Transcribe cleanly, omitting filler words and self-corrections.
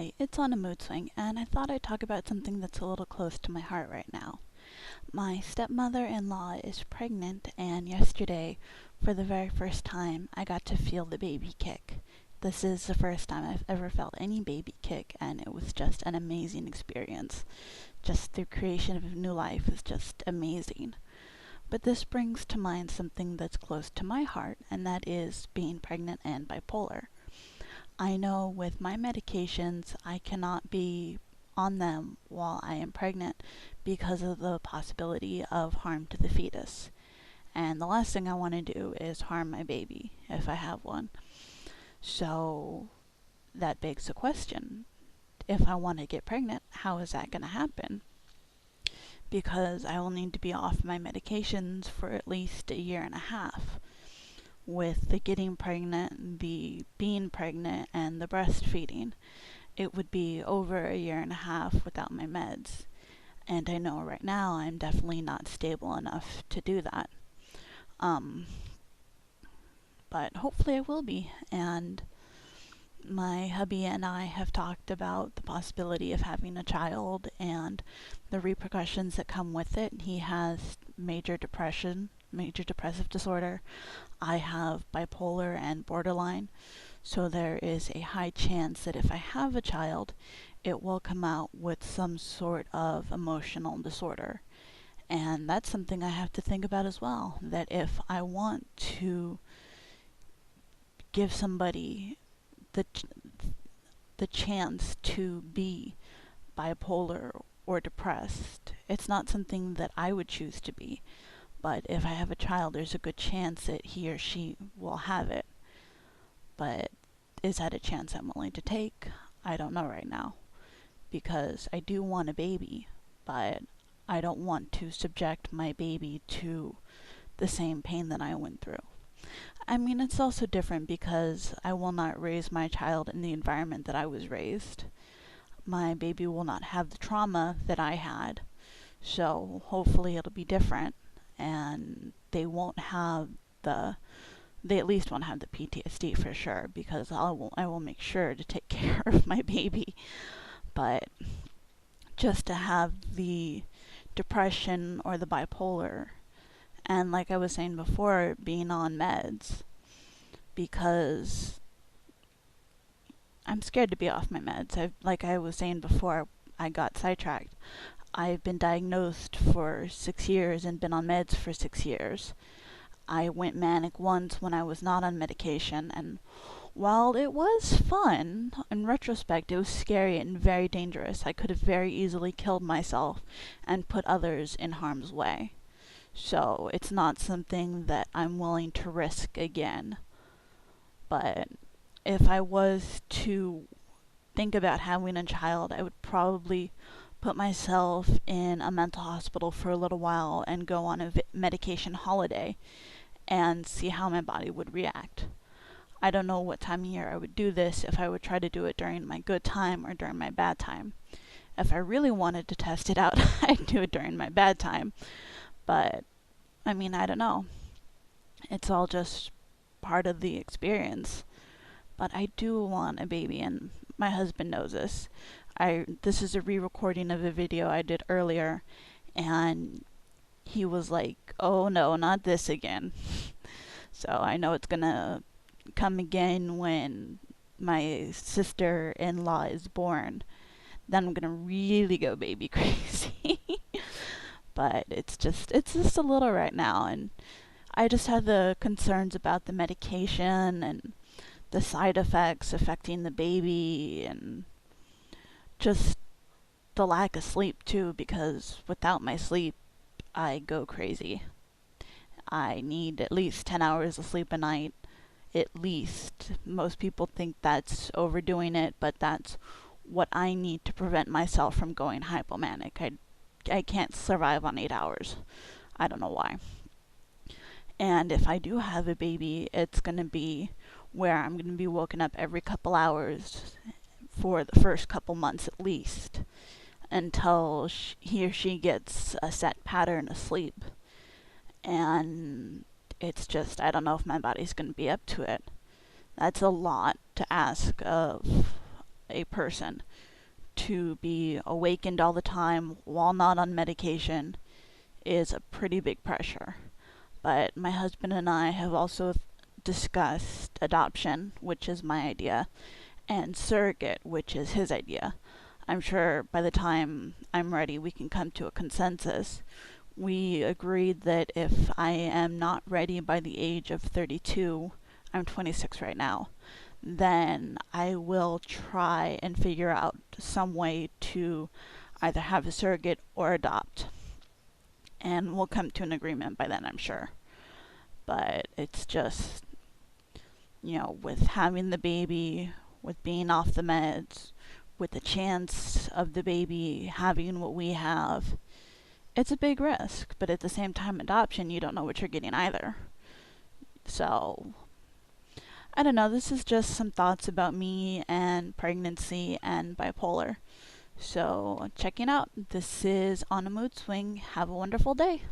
Hi, it's on a mood swing, and I thought I'd talk about something that's a little close to my heart right now. My stepmother-in-law is pregnant, and yesterday, for the very first time, I got to feel the baby kick. This is the first time I've ever felt any baby kick, and it was just an amazing experience. Just the creation of a new life is just amazing. But this brings to mind something that's close to my heart, and that is being pregnant and bipolar. I know with my medications, I cannot be on them while I am pregnant because of the possibility of harm to the fetus. And the last thing I want to do is harm my baby if I have one. So that begs the question, if I want to get pregnant, how is that going to happen? Because I will need to be off my medications for at least a year and a half. With the getting pregnant, the being pregnant, and the breastfeeding, it would be over a year and a half without my meds. And I know right now I'm definitely not stable enough to do that. Um, but hopefully I will be. And my hubby and I have talked about the possibility of having a child and the repercussions that come with it. He has major depression, major depressive disorder. I have bipolar and borderline, so there is a high chance that if I have a child, it will come out with some sort of emotional disorder. And that's something I have to think about as well, that if I want to give somebody the the chance to be bipolar or depressed, it's not something that I would choose to be. But if I have a child, there's a good chance that he or she will have it. But is that a chance I'm willing to take? I don't know right now. Because I do want a baby, but I don't want to subject my baby to the same pain that I went through. I mean, it's also different because I will not raise my child in the environment that I was raised. My baby will not have the trauma that I had, so hopefully it'll be different, and they at least won't have the PTSD for sure, because I will make sure to take care of my baby. But just to have the depression or the bipolar, and like I was saying before, being on meds, because I'm scared to be off my meds. Like I was saying before, I got sidetracked. I've been diagnosed for 6 years and been on meds for 6 years. I went manic once when I was not on medication, and while it was fun, in retrospect, it was scary and very dangerous. I could have very easily killed myself and put others in harm's way. So it's not something that I'm willing to risk again. But if I was to think about having a child, I would probably put myself in a mental hospital for a little while and go on a medication holiday and see how my body would react. I don't know what time of year I would do this, if I would try to do it during my good time or during my bad time. If I really wanted to test it out, I'd do it during my bad time. But, I mean, I don't know. It's all just part of the experience. But I do want a baby, and my husband knows this. This is a re-recording of a video I did earlier, and he was like, "Oh no, not this again." So I know it's gonna come again when my sister-in-law is born. Then I'm gonna really go baby crazy. But it's just a little right now, and I just have the concerns about the medication and the side effects affecting the baby, and just the lack of sleep too, because without my sleep I go crazy. I need at least 10 hours of sleep a night. At least. Most people think that's overdoing it, but that's what I need to prevent myself from going hypomanic. I can't survive on 8 hours. I don't know why. And if I do have a baby, it's going to be where I'm going to be woken up every couple hours for the first couple months at least, until he or she gets a set pattern of sleep. And it's just, I don't know if my body's going to be up to it. That's a lot to ask of a person to be awakened all the time while not on medication is a pretty big pressure. But my husband and I have also discussed adoption, which is my idea, and surrogate, which is his idea. I'm sure by the time I'm ready, we can come to a consensus. We agreed that if I am not ready by the age of 32, I'm 26 right now, then I will try and figure out some way to either have a surrogate or adopt. And we'll come to an agreement by then, I'm sure. But it's just, with having the baby, with being off the meds, with the chance of the baby having what we have, it's a big risk. But at the same time, adoption, you don't know what you're getting either. So, I don't know, this is just some thoughts about me and pregnancy and bipolar. So, checking out. This is On a Mood Swing. Have a wonderful day.